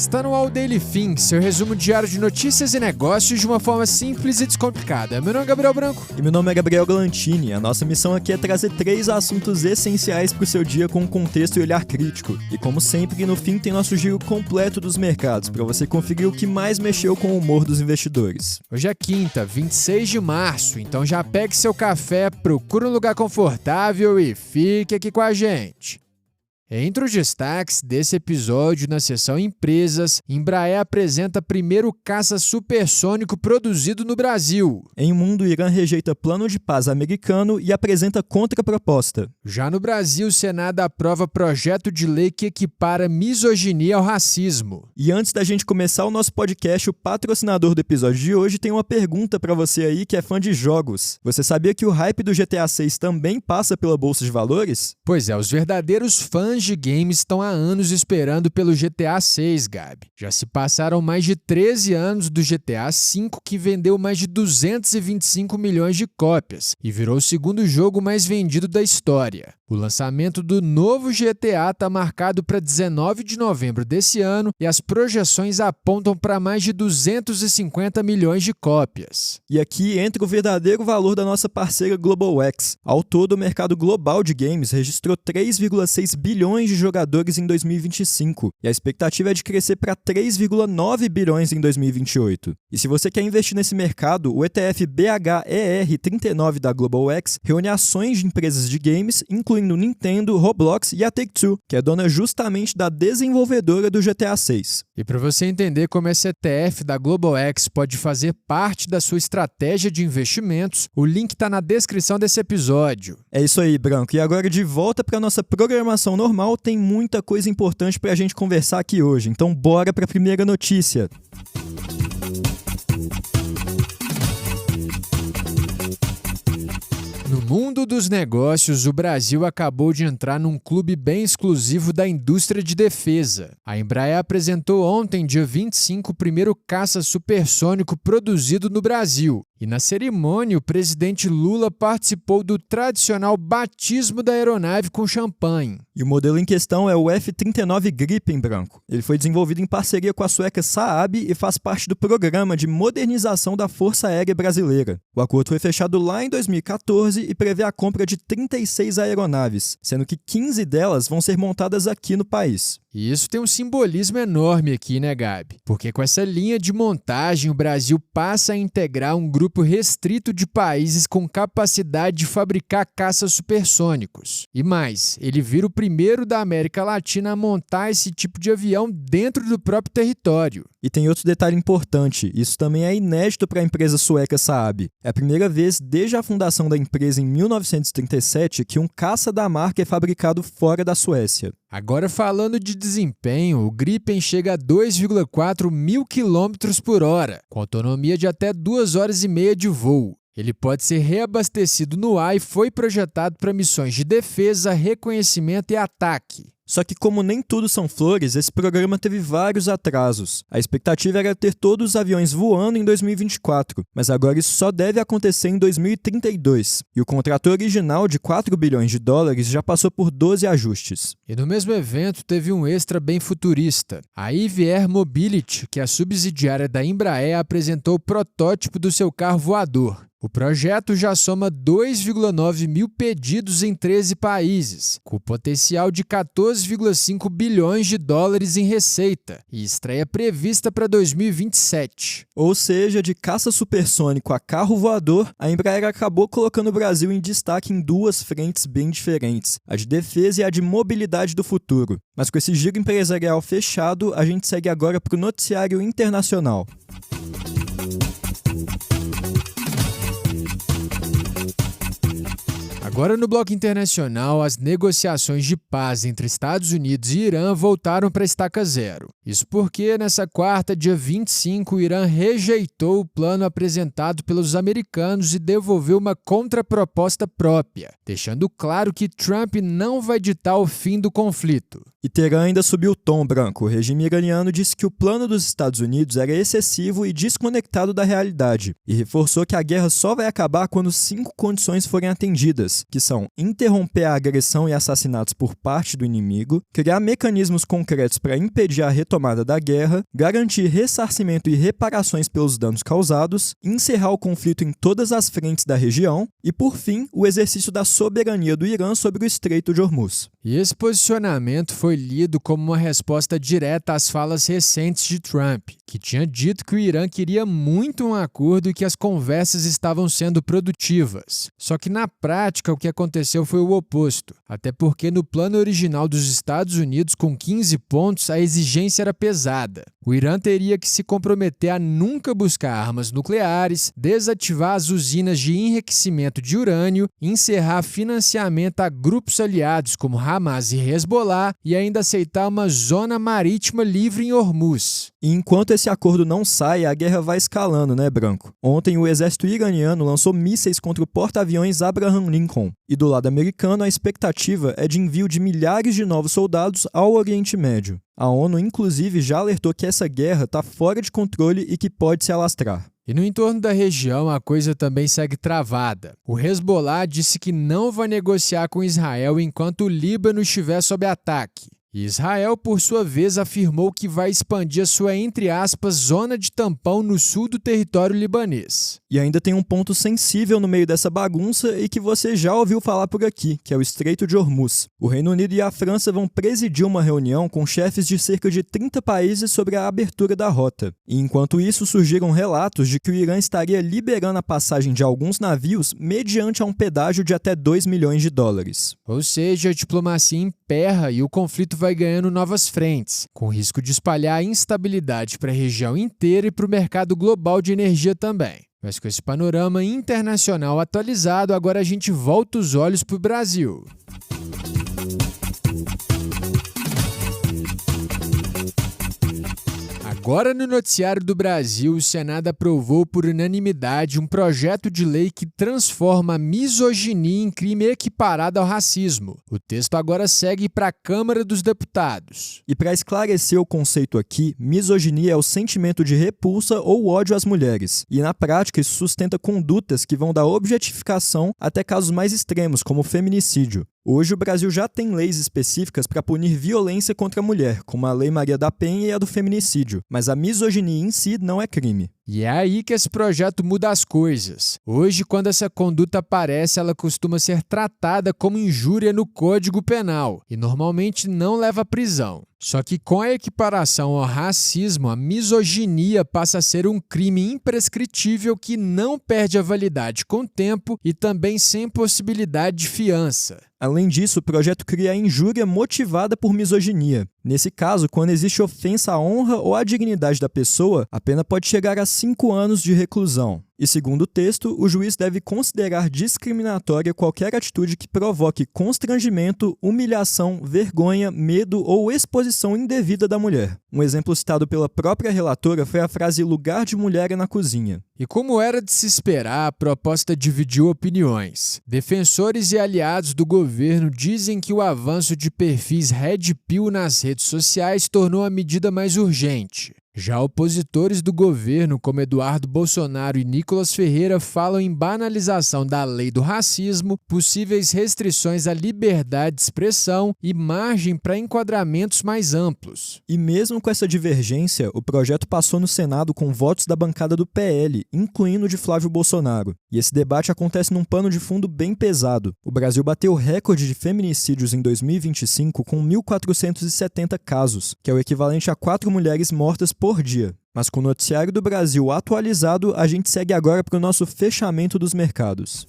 Está no All Daily Things, seu resumo diário de notícias e negócios de uma forma simples e descomplicada. Meu nome é Gabriel Branco. E meu nome é Gabriel Galantini. A nossa missão aqui é trazer 3 assuntos essenciais para o seu dia com contexto e olhar crítico. E como sempre, no fim tem nosso giro completo dos mercados, para você conferir o que mais mexeu com o humor dos investidores. Hoje é quinta, 26 de março, então já pegue seu café, procure um lugar confortável e fique aqui com a gente. Entre os destaques desse episódio na seção Empresas, Embraer apresenta primeiro caça supersônico produzido no Brasil. Em mundo, o Irã rejeita plano de paz americano e apresenta contraproposta. Já no Brasil, o Senado aprova projeto de lei que equipara misoginia ao racismo. E antes da gente começar o nosso podcast, o patrocinador do episódio de hoje tem uma pergunta para você aí que é fã de jogos. Você sabia que o hype do GTA 6 também passa pela Bolsa de Valores? Pois é, os verdadeiros fãs de games estão há anos esperando pelo GTA 6, Gabi. Já se passaram mais de 13 anos do GTA 5, que vendeu mais de 225 milhões de cópias e virou o segundo jogo mais vendido da história. O lançamento do novo GTA está marcado para 19 de novembro desse ano e as projeções apontam para mais de 250 milhões de cópias. E aqui entra o verdadeiro valor da nossa parceira GlobalX. Ao todo, o mercado global de games registrou 3,6 bilhões de jogadores em 2025 e a expectativa é de crescer para 3,9 bilhões em 2028. E se você quer investir nesse mercado, o ETF BHER39 da GlobalX reúne ações de empresas de games, incluindo Nintendo, Roblox e a Take-Two, que é dona justamente da desenvolvedora do GTA 6. E para você entender como esse ETF da GlobalX pode fazer parte da sua estratégia de investimentos, o link está na descrição desse episódio. É isso aí, Branco. E agora, de volta para nossa programação normal, tem muita coisa importante para a gente conversar aqui hoje. Então, bora para a primeira notícia. No mundo dos negócios, o Brasil acabou de entrar num clube bem exclusivo da indústria de defesa. A Embraer apresentou ontem, dia 25, o primeiro caça supersônico produzido no Brasil. E na cerimônia, o presidente Lula participou do tradicional batismo da aeronave com champanhe. E o modelo em questão é o F-39 Gripen, Branco. Ele foi desenvolvido em parceria com a sueca Saab e faz parte do programa de modernização da Força Aérea Brasileira. O acordo foi fechado lá em 2014 e prevê a compra de 36 aeronaves, sendo que 15 delas vão ser montadas aqui no país. E isso tem um simbolismo enorme aqui, né, Gabi? Porque com essa linha de montagem, o Brasil passa a integrar um grupo restrito de países com capacidade de fabricar caças supersônicos. E mais, ele vira o primeiro da América Latina a montar esse tipo de avião dentro do próprio território. E tem outro detalhe importante, isso também é inédito para a empresa sueca Saab. É a primeira vez desde a fundação da empresa em 1937 que um caça da marca é fabricado fora da Suécia. Agora, falando de desempenho, o Gripen chega a 2,4 mil km por hora, com autonomia de até 2 horas e meia de voo. Ele pode ser reabastecido no ar e foi projetado para missões de defesa, reconhecimento e ataque. Só que como nem tudo são flores, esse programa teve vários atrasos. A expectativa era ter todos os aviões voando em 2024, mas agora isso só deve acontecer em 2032. E o contrato original de 4 bilhões de dólares já passou por 12 ajustes. E no mesmo evento teve um extra bem futurista. A EVE Air Mobility, que é a subsidiária da Embraer, apresentou o protótipo do seu carro voador. O projeto já soma 2,9 mil pedidos em 13 países, com potencial de 14,5 bilhões de dólares em receita, e estreia prevista para 2027. Ou seja, de caça supersônico a carro voador, a Embraer acabou colocando o Brasil em destaque em 2 frentes bem diferentes, a de defesa e a de mobilidade do futuro. Mas com esse giro empresarial fechado, a gente segue agora para o noticiário internacional. Agora, no bloco internacional, as negociações de paz entre Estados Unidos e Irã voltaram para a estaca zero. Isso porque, nessa quarta, dia 25, o Irã rejeitou o plano apresentado pelos americanos e devolveu uma contraproposta própria, deixando claro que Trump não vai ditar o fim do conflito. E Teherã ainda subiu o tom, Branco. O regime iraniano disse que o plano dos Estados Unidos era excessivo e desconectado da realidade, e reforçou que a guerra só vai acabar quando 5 condições forem atendidas. que são interromper a agressão e assassinatos por parte do inimigo, criar mecanismos concretos para impedir a retomada da guerra, garantir ressarcimento e reparações pelos danos causados, encerrar o conflito em todas as frentes da região e, por fim, o exercício da soberania do Irã sobre o Estreito de Hormuz. E esse posicionamento foi lido como uma resposta direta às falas recentes de Trump, que tinha dito que o Irã queria muito um acordo e que as conversas estavam sendo produtivas. Só que na prática o que aconteceu foi o oposto, até porque no plano original dos Estados Unidos, com 15 pontos, a exigência era pesada. O Irã teria que se comprometer a nunca buscar armas nucleares, desativar as usinas de enriquecimento de urânio, encerrar financiamento a grupos aliados como Hamas e Hezbollah e ainda aceitar uma zona marítima livre em Hormuz. E enquanto esse acordo não sai, a guerra vai escalando, né, Branco? Ontem o exército iraniano lançou mísseis contra o porta-aviões Abraham Lincoln. E do lado americano, a expectativa é de envio de milhares de novos soldados ao Oriente Médio. A ONU, inclusive, já alertou que essa guerra está fora de controle e que pode se alastrar. E no entorno da região, a coisa também segue travada. O Hezbollah disse que não vai negociar com Israel enquanto o Líbano estiver sob ataque. E Israel, por sua vez, afirmou que vai expandir a sua, entre aspas, zona de tampão no sul do território libanês. E ainda tem um ponto sensível no meio dessa bagunça e que você já ouviu falar por aqui, que é o Estreito de Hormuz. O Reino Unido e a França vão presidir uma reunião com chefes de cerca de 30 países sobre a abertura da rota. E enquanto isso, surgiram relatos de que o Irã estaria liberando a passagem de alguns navios mediante a um pedágio de até $2 milhões. Ou seja, a diplomacia emperra e o conflito vai ganhando novas frentes, com risco de espalhar a instabilidade para a região inteira e para o mercado global de energia também. Mas com esse panorama internacional atualizado, agora a gente volta os olhos para o Brasil. Agora no noticiário do Brasil, o Senado aprovou por unanimidade um projeto de lei que transforma a misoginia em crime equiparado ao racismo. O texto agora segue para a Câmara dos Deputados. E para esclarecer o conceito aqui, misoginia é o sentimento de repulsa ou ódio às mulheres. E na prática isso sustenta condutas que vão da objetificação até casos mais extremos, como o feminicídio. Hoje o Brasil já tem leis específicas para punir violência contra a mulher, como a Lei Maria da Penha e a do feminicídio, mas a misoginia em si não é crime. E é aí que esse projeto muda as coisas. Hoje, quando essa conduta aparece, ela costuma ser tratada como injúria no Código Penal e normalmente não leva à prisão. Só que com a equiparação ao racismo, a misoginia passa a ser um crime imprescritível que não perde a validade com o tempo e também sem possibilidade de fiança. Além disso, o projeto cria a injúria motivada por misoginia. Nesse caso, quando existe ofensa à honra ou à dignidade da pessoa, a pena pode chegar a 5 anos de reclusão. E segundo o texto, o juiz deve considerar discriminatória qualquer atitude que provoque constrangimento, humilhação, vergonha, medo ou exposição indevida da mulher. Um exemplo citado pela própria relatora foi a frase "lugar de mulher é na cozinha". E como era de se esperar, a proposta dividiu opiniões. Defensores e aliados do governo dizem que o avanço de perfis Red Pill nas redes sociais tornou a medida mais urgente. Já opositores do governo, como Eduardo Bolsonaro e Nicolas Ferreira, falam em banalização da lei do racismo, possíveis restrições à liberdade de expressão e margem para enquadramentos mais amplos. E mesmo com essa divergência, o projeto passou no Senado com votos da bancada do PL, incluindo o de Flávio Bolsonaro. E esse debate acontece num pano de fundo bem pesado. O Brasil bateu o recorde de feminicídios em 2025 com 1.470 casos, que é o equivalente a 4 mulheres mortas por dia. Mas com o noticiário do Brasil atualizado, a gente segue agora para o nosso fechamento dos mercados.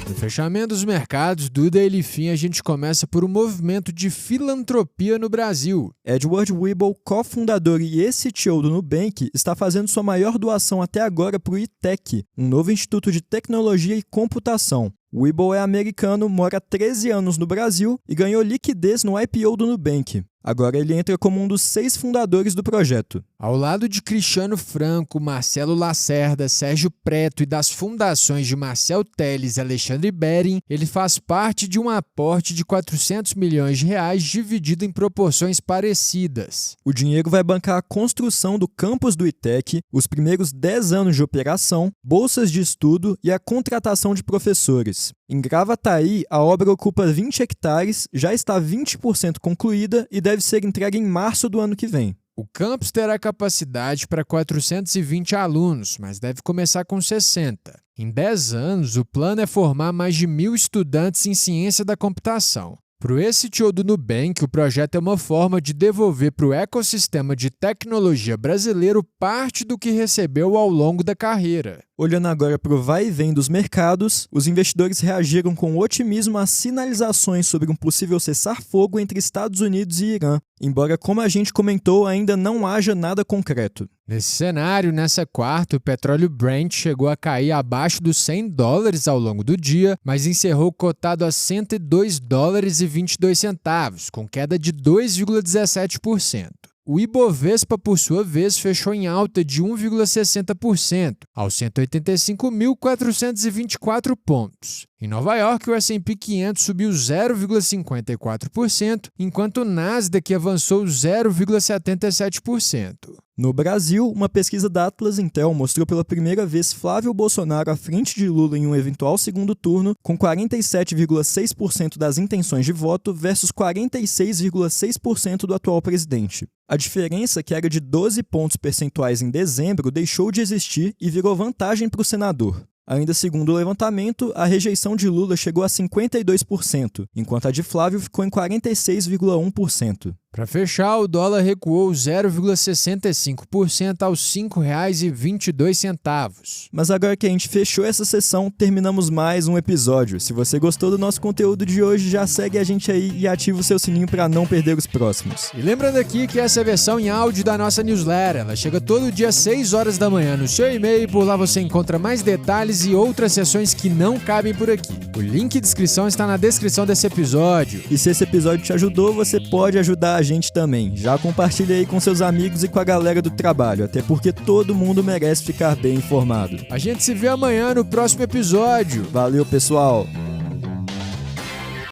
No fechamento dos mercados do Daily Fin, a gente começa por um movimento de filantropia no Brasil. Edward Weibel, cofundador e CTO do Nubank, está fazendo sua maior doação até agora para o ITEC, um novo instituto de tecnologia e computação. Weibel é americano, mora há 13 anos no Brasil e ganhou liquidez no IPO do Nubank. Agora ele entra como um dos 6 fundadores do projeto. Ao lado de Cristiano Franco, Marcelo Lacerda, Sérgio Preto e das fundações de Marcel Telles e Alexandre Bering, ele faz parte de um aporte de R$400 milhões dividido em proporções parecidas. O dinheiro vai bancar a construção do campus do ITEC, os primeiros 10 anos de operação, bolsas de estudo e a contratação de professores. Em Gravataí, a obra ocupa 20 hectares, já está 20% concluída e deve ser entregue em março do ano que vem. O campus terá capacidade para 420 alunos, mas deve começar com 60. Em 10 anos, o plano é formar mais de 1.000 estudantes em ciência da computação. Para o ex-CTO do Nubank, o projeto é uma forma de devolver para o ecossistema de tecnologia brasileiro parte do que recebeu ao longo da carreira. Olhando agora para o vai e vem dos mercados, os investidores reagiram com otimismo às sinalizações sobre um possível cessar-fogo entre Estados Unidos e Irã, embora, como a gente comentou, ainda não haja nada concreto. Nesse cenário, nessa quarta, o petróleo Brent chegou a cair abaixo dos $100 ao longo do dia, mas encerrou cotado a $102,22, com queda de 2,17%. O Ibovespa, por sua vez, fechou em alta de 1,60%, aos 185.424 pontos. Em Nova York, o S&P 500 subiu 0,54%, enquanto o Nasdaq avançou 0,77%. No Brasil, uma pesquisa da Atlas Intel mostrou pela primeira vez Flávio Bolsonaro à frente de Lula em um eventual segundo turno, com 47,6% das intenções de voto versus 46,6% do atual presidente. A diferença, que era de 12 pontos percentuais em dezembro, deixou de existir e virou vantagem para o senador. Ainda segundo o levantamento, a rejeição de Lula chegou a 52%, enquanto a de Flávio ficou em 46,1%. Para fechar, o dólar recuou 0,65% aos R$ 5,22. Mas agora que a gente fechou essa sessão, terminamos mais um episódio. Se você gostou do nosso conteúdo de hoje, já segue a gente aí e ativa o seu sininho para não perder os próximos. E lembrando aqui que essa é a versão em áudio da nossa newsletter. Ela chega todo dia às 6 horas da manhã no seu e-mail, e por lá você encontra mais detalhes e outras sessões que não cabem por aqui. O link de inscrição está na descrição desse episódio. E se esse episódio te ajudou, você pode ajudar a gente também. Já compartilha aí com seus amigos e com a galera do trabalho, até porque todo mundo merece ficar bem informado. A gente se vê amanhã no próximo episódio. Valeu, pessoal!